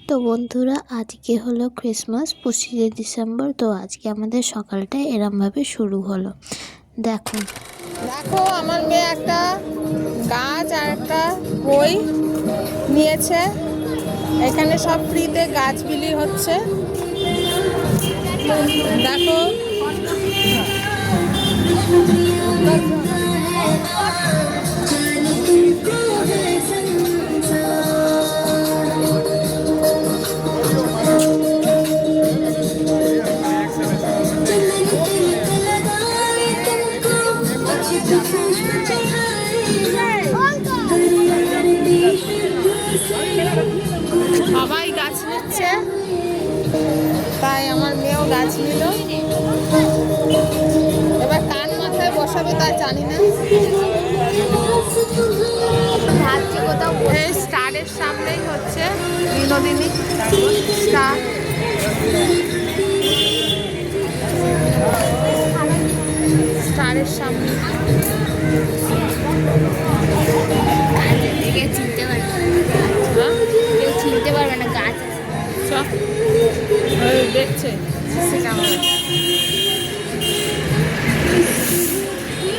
তো বন্ধুরা, আজকে হলো ক্রিসমাস 25শে ডিসেম্বর। তো আজকে আমাদের সকালটা এরমভাবে শুরু হলো। দেখো আমার মেয়ে একটা গাছ আর একটা বই নিয়েছে। এখানে সব ফ্রিতে গাছ বিলি হচ্ছে। দেখো সবাই গাছ নিচ্ছে, তাই আমার মেয়েও গাছ নিল। এবার কার মাথায় বসাবে তা জানি না। এই স্টারের সামনেই হচ্ছে বিনোদিনী স্টার। স্টারের সামনে চিনতে পারবে না গাছ সব দেখছে।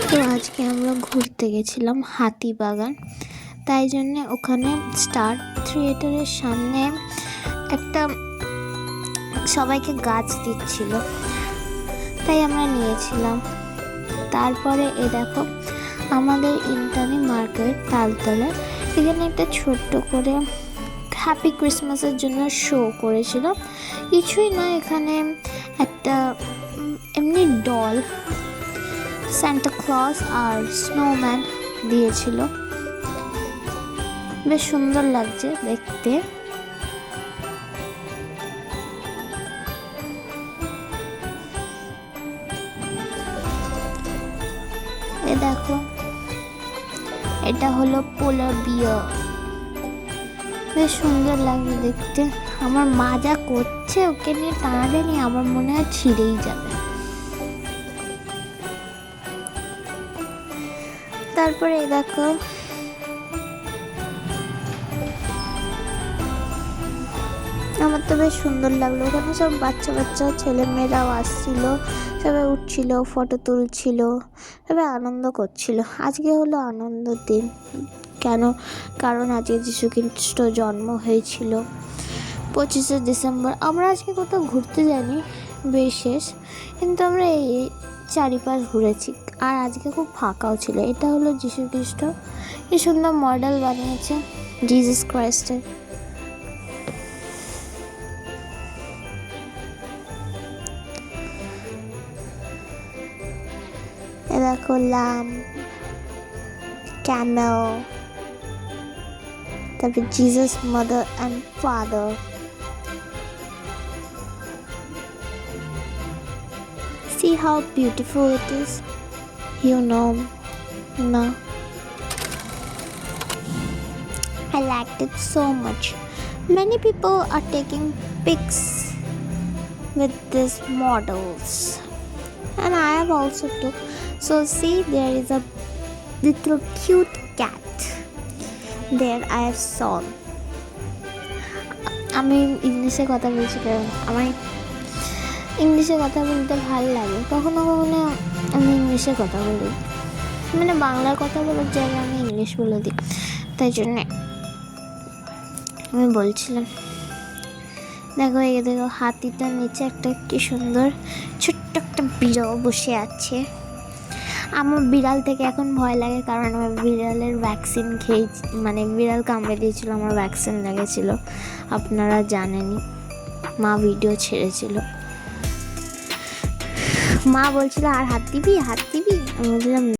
তো আজকে আমরা ঘুরতে গেছিলাম হাতিবাগান, তাই জন্য ওখানে স্টার থিয়েটারের সামনে একটা সবাইকে গাছ দিচ্ছিল, তাই আমরা নিয়েছিলাম। তারপরে এ দেখো আমাদের ইন্টারনি মার্কেট তালতলা, এখানে একটা ছোট্ট করে হ্যাপি ক্রিসমাসের জন্য শো করেছিল। কিছুই না, এখানে একটা এমনি ডল সান্টা ক্লজ আর স্নোম্যান দিয়েছিল। বেশ সুন্দর লাগছে দেখতে। এ দেখো, এটা হলো পোলার বিয়ার। বেশ সুন্দর লাগছে দেখতে। আমার মা যা করছে ওকে নিয়ে টানাটানি, আমার মনে হয় ছিঁড়েই যাবে। তারপরে দেখো আমার তো বেশ সুন্দর লাগলো। ওখানে সব বাচ্চা বাচ্চা ছেলে মেয়েরাও আসছিল, সবাই উঠছিল, ফটো তুলছিল, সবাই আনন্দ করছিল। আজকে হলো আনন্দের দিন। কারণ আজকে যীশু খ্রিস্ট জন্ম হয়েছিল 25শে ডিসেম্বর। আমরা আজকে কোথাও ঘুরতে যাইনি বিশেষ, কিন্তু আমরা এই চারিপাশ ঘুরেছি। আর আজকে খুব ফাঁকাও ছিল। এটা হলো যীশু খ্রিস্ট, কি সুন্দর মডেল বানিয়েছে জিসাস ক্রাইস্টের। এ দেখো lamb, camel, তারপর Jesus mother and father. See how beautiful it is. You know, no, I liked it so much. Many people are taking pics with these models, and I have also took. So see, there is a little cute cat there I have saw. আমি ইংলিশে কথা বলছি কারণ আমার ইংলিশে কথা বলতে ভালো লাগে। কখনো কখনো আমি ইংলিশে কথা বলি, মানে বাংলার কথা বলার জায়গায় আমি ইংলিশ বলে দিই, তাই জন্যে আমি বলছিলাম। দেখো এই দেখো হাতিটার নিচে একটা কি সুন্দর ছোট্ট একটা বিড়াল বসে আছে। আমার বিড়াল থেকে এখন ভয় লাগে, কারণ আমার বিড়ালের ভ্যাকসিন খেয়েছি, মানে বিড়াল কামড়ে দিয়েছিল, আমার ভ্যাকসিন লেগেছিল, আপনারা জানেনই, মা ভিডিও ছেড়েছিল। মা বলছিল আর হাত দিবি, আমি বলছিলাম